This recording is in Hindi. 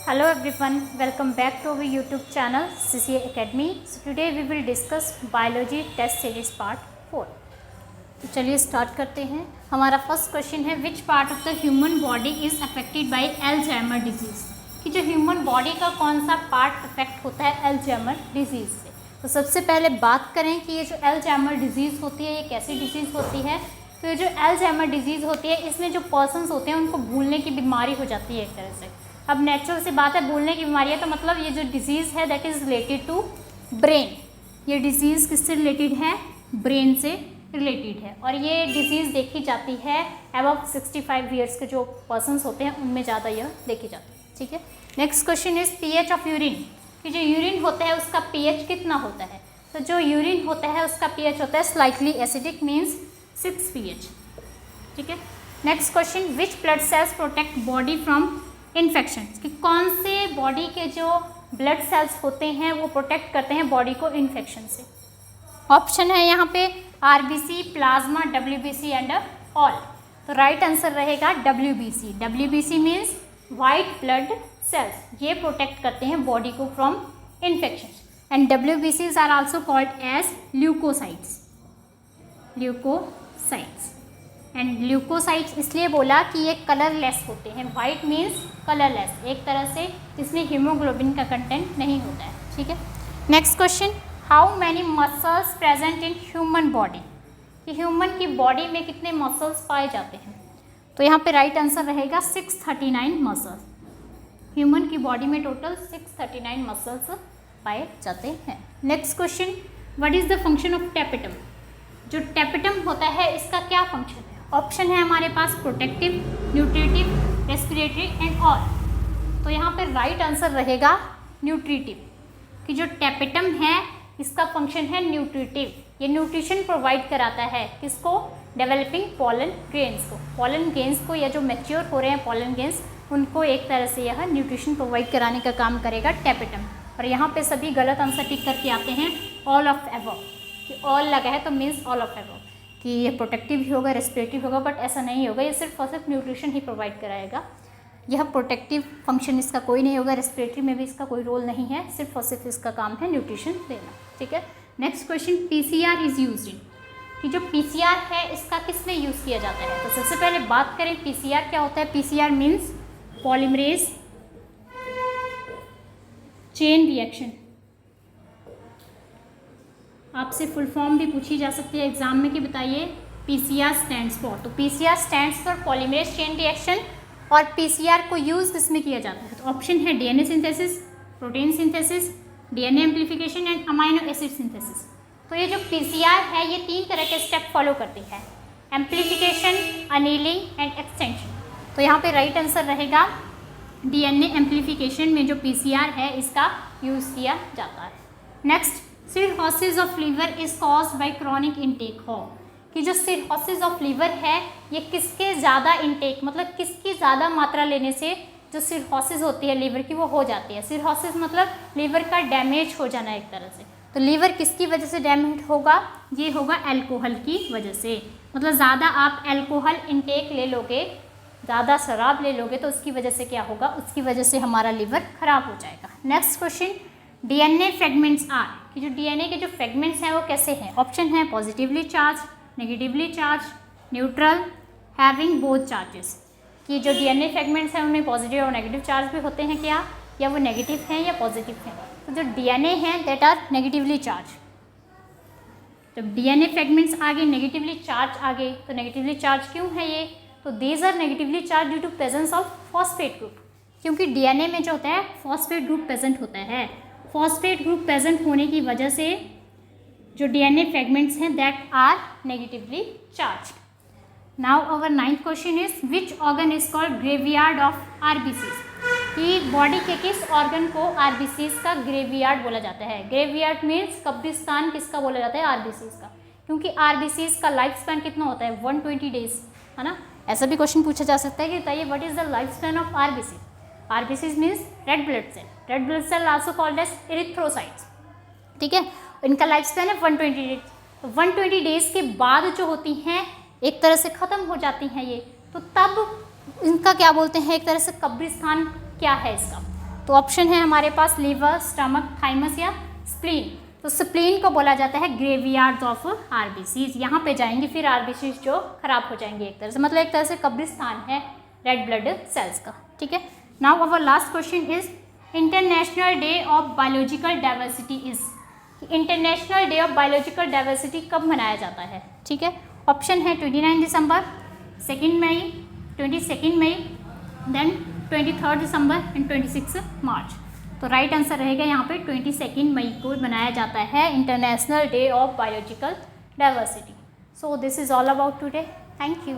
Hello everyone, welcome back to our YouTube channel CCA Academy. So today we will discuss biology test series part 4. तो चलिए स्टार्ट करते हैं. हमारा फर्स्ट क्वेश्चन है which part of the human body is affected by Alzheimer disease. कि जो ह्यूमन बॉडी का कौन सा पार्ट अफेक्ट होता है अल्जाइमर डिजीज़ से. तो सबसे पहले बात करें कि ये जो अल्जाइमर डिजीज़ होती है ये कैसी डिजीज़ होती है. तो ये जो अल्जाइमर डिजीज़ होती है इसमें जो पर्सन्स होते हैं उनको भूलने की बीमारी हो जाती है एक तरह से. अब नेचुरल सी बात है, भूलने की बीमारी है तो मतलब ये जो डिजीज़ है that is related to brain. ये डिजीज़ किससे रिलेटेड है? ब्रेन से रिलेटेड है. और ये डिजीज़ देखी जाती है अबव 65 ईयर्स के जो पर्सन्स होते हैं उनमें ज़्यादा यह देखी जाती है. ठीक है. Next question is pH of urine. कि जो यूरिन होता है उसका पीएच कितना होता है. तो जो यूरिन होता है उसका पीएच होता है स्लाइटली एसिडिक मीन्स 6 pH. ठीक है. Next question which blood cells protect body from infection. कि कौन से बॉडी के जो ब्लड सेल्स होते हैं वो प्रोटेक्ट करते हैं बॉडी को इन्फेक्शन से. ऑप्शन है यहाँ पे RBC, plasma, WBC and all. तो राइट आंसर रहेगा WBC. WBC means white blood cells. ये प्रोटेक्ट करते हैं बॉडी को फ्रॉम इन्फेक्शन. एंड डब्ल्यूबीसीज are also called as leucocytes. Leucocytes. And leucocytes इसलिए बोला कि ये कलरलेस होते हैं. वाइट मीन्स कलरलेस, एक तरह से इसमें हीमोग्लोबिन का कंटेंट नहीं होता है. ठीक है. Next question how many muscles present in human body. कि ह्यूमन की बॉडी में कितने मसल्स पाए जाते हैं. तो यहाँ पे राइट आंसर रहेगा 639 मसल्स. ह्यूमन की बॉडी में टोटल 639 मसल्स पाए जाते हैं. Next question what is the function of tapetum. जो टेपिटम होता है इसका क्या फंक्शन है. ऑप्शन है हमारे पास protective, nutritive, respiratory and all. तो यहाँ पे राइट आंसर रहेगा न्यूट्रिटिव. कि जो टेपिटम है इसका फंक्शन है न्यूट्रिटिव. ये न्यूट्रिशन प्रोवाइड कराता है किसको? डेवलपिंग पॉलन ग्रेन्स को. पॉलन ग्रेन्स को या जो मैच्योर हो रहे हैं पॉलन ग्रेन्स उनको एक तरह से यह न्यूट्रिशन प्रोवाइड कराने का काम करेगा टेपिटम. और यहाँ पे सभी गलत आंसर टिक करके आते हैं ऑल ऑफ एबव. कि ऑल लगा है तो मीन्स ऑल ऑफ एबव कि ये प्रोटेक्टिव ही होगा, रेस्पिरेटिव होगा, बट ऐसा नहीं होगा. ये सिर्फ और सिर्फ न्यूट्रिशन ही प्रोवाइड कराएगा. यह प्रोटेक्टिव फंक्शन इसका कोई नहीं होगा. रेस्पिरेटरी में भी इसका कोई रोल नहीं है. सिर्फ और सिर्फ इसका काम है न्यूट्रिशन देना. ठीक है. Next question PCR is used in. कि जो पीसीआर है इसका किस में यूज़ किया जाता है. तो सबसे पहले बात करें पीसीआर क्या होता है. PCR means polymerase chain reaction. आपसे फुल फॉर्म भी पूछी जा सकती है एग्जाम में कि बताइए पीसीआर स्टैंड्स फॉर. तो PCR stands for polymerase chain reaction. और पीसीआर को यूज़ किसमें किया जाता है. तो ऑप्शन है DNA synthesis, protein synthesis, DNA amplification and amino acid synthesis. तो ये जो पीसीआर है ये 3 तरह के स्टेप फॉलो करती है. Amplification, annealing and extension. तो यहाँ पे राइट आंसर रहेगा डीएनए एम्प्लीफिकेशन में जो पीसीआर है इसका यूज़ किया जाता है. Next cirrhosis of liver is caused by chronic intake हो. कि जो सिरहोसिस ऑफ लीवर है ये किसके ज़्यादा इनटेक मतलब किसकी ज़्यादा मात्रा लेने से जो सिरहोसिस होती है लीवर की वो हो जाती है. सिरहोसिस मतलब लीवर का डैमेज हो जाना एक तरह से. तो लीवर किसकी वजह से डैमेज होगा. ये होगा अल्कोहल की वजह से. मतलब ज़्यादा आप अल्कोहल इनटेक ले लोगे, ज़्यादा शराब ले लोगे तो उसकी वजह से क्या होगा, उसकी वजह से हमारा लीवर खराब हो जाएगा. Next question DNA fragments are. कि जो डीएनए के जो फ्रेगमेंट्स हैं वो कैसे हैं. ऑप्शन है positively charge, negatively charge, neutral, having both charges. कि जो डीएनए फ्रेगमेंट्स हैं उनमें पॉजिटिव और नेगेटिव चार्ज भी होते हैं क्या, या वो नेगेटिव हैं या पॉजिटिव हैं. तो जो डीएनए हैं दैट आर नेगेटिवली चार्ज. जब डीएनए फ्रेगमेंट्स आ गए नेगेटिवली चार्ज आ गए तो नेगेटिवली चार्ज क्यों है ये. तो these are negatively charge due to presence of phosphate group. क्योंकि डीएनए में जो होता है फॉस्फेट ग्रुप प्रेजेंट होता है. फॉस्फेट ग्रुप प्रेजेंट होने की वजह से जो डीएनए फ्रेगमेंट्स हैं that are negatively charge. Now our 9th question is which organ is called graveyard of RBCs. कि बॉडी के किस ऑर्गन को आरबीसीज का ग्रेवयार्ड बोला जाता है. ग्रेवयार्ड मीन्स कब्रिस्तान किसका बोला जाता है, आरबीसीज का. क्योंकि आरबीसीज का लाइफ स्पैन कितना होता है 120 डेज है ना. ऐसा भी क्वेश्चन पूछा जा सकता है कि बताइए what is the life span of RBC. RBCs means red blood cell. Red blood cell also called as erythrocytes. ठीक है. इनका लाइफ स्पैन है 120 डेज. तो 120 डेज के बाद जो होती हैं एक तरह से ख़त्म हो जाती हैं ये. तो तब इनका क्या बोलते हैं, एक तरह से कब्रिस्तान क्या है इसका, तो ऑप्शन है हमारे पास लीवर, स्टमक, थाइमस या स्प्लीन। तो स्प्लीन को बोला जाता है ग्रेवयार्ड्स ऑफ आरबीसीज। यहाँ पे जाएंगे फिर आरबीसीज जो खराब हो जाएंगे एक तरह से, मतलब एक तरह से कब्रिस्तान है रेड ब्लड सेल्स का, ठीक है। Now our last question is international day of biological diversity is. International day of biological diversity कब मनाया जाता है, ठीक है। ऑप्शन है 29 दिसंबर, 2 मई, 22 मई, देन 23 दिसंबर एंड 26 मार्च। तो राइट आंसर रहेगा यहाँ पे 22 मई को मनाया जाता है international day of biological diversity. So this is all about today. Thank you.